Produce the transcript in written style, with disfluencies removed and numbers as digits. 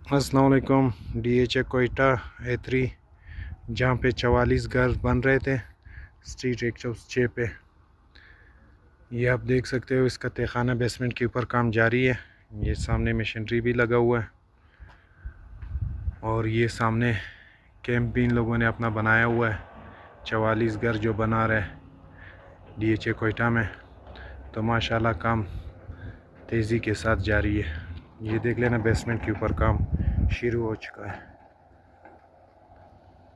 अस्सलाम वालेकुम। DHA Quetta A3 जहाँ पे 44 घर बन रहे थे स्ट्रीट 106 पे, ये आप देख सकते हो। इसका तहखाना बेसमेंट के ऊपर काम जारी है। ये सामने मशीनरी भी लगा हुआ है और ये सामने कैंप भी इन लोगों ने अपना बनाया हुआ है। 44 घर जो बना रहे DHA कोयटा में, तो माशाल्लाह काम तेज़ी के साथ जारी है। ये देख लेना, बेसमेंट के ऊपर काम शुरू हो चुका है।